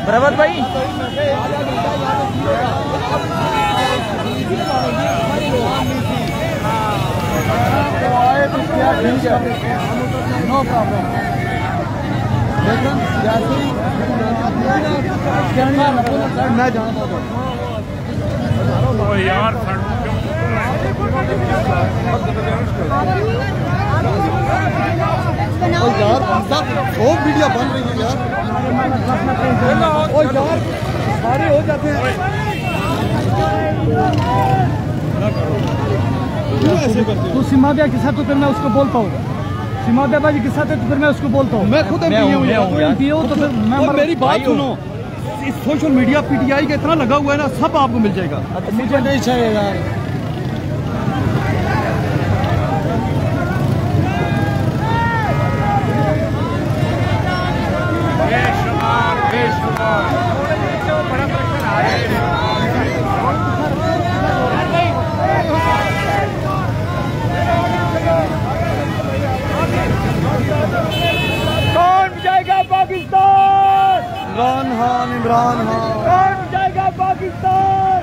प्रवत भाई no problem. लेकिन जैसे मैं जानता हूँ यार यार बहुत वीडियो बन रही है यार। ओ यार सारे हो जाते हैं। ऐसे करते तू सिमादिया के साथ तो फिर मैं उसको बोलता हूँ, सिमादिया भाजी के साथ है तो फिर मैं उसको बोलता हूँ। मैं खुद पियो तो फिर मैं मेरी बात सुनो। इस सोशल मीडिया पीटीआई का इतना लगा हुआ है ना, सब आपको मिल जाएगा। तो मुझे नहीं चाहिए यार। कौन जाएगा पाकिस्तान? इमरान खान, इमरान खान। कौन जाएगा पाकिस्तान?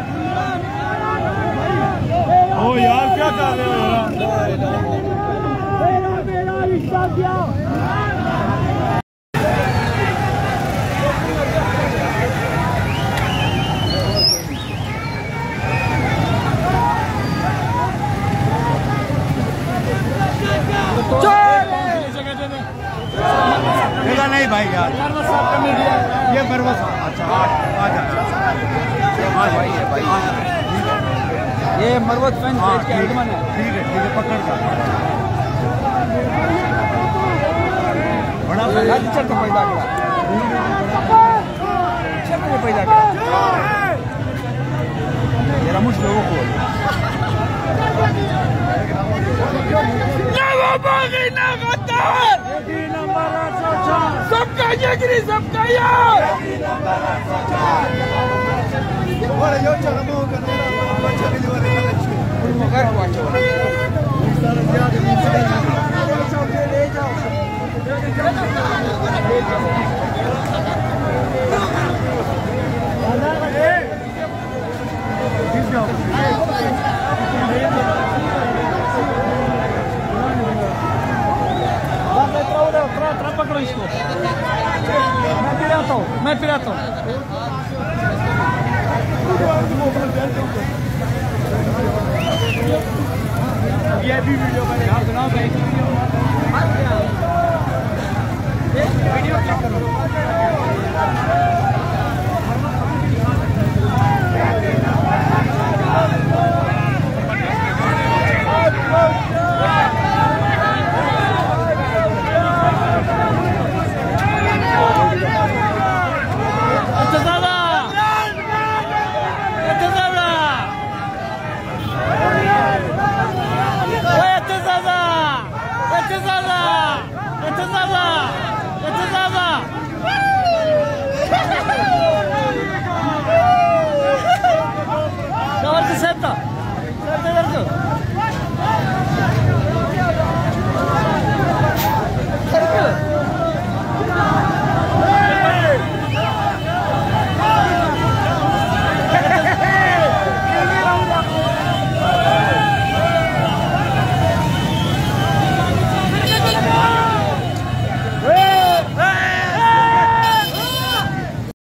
ओ यार क्या कर रहे हो मेरा मेरा रिश्ता क्या? नहीं भाई यार ये बरबस। अच्छा आ जाना भाई है भाई। ये मरवत फैन पेज के एडमन है। ठीक है पकड़ का बड़ा चल तो पैदा करा, चल तो पैदा करा जरा मुझ लोगों को सबका जिगरी सबका यार। पकड़ो इसको, मैं फिर आता हूँ। ये भी वीडियो मैंने वीडियो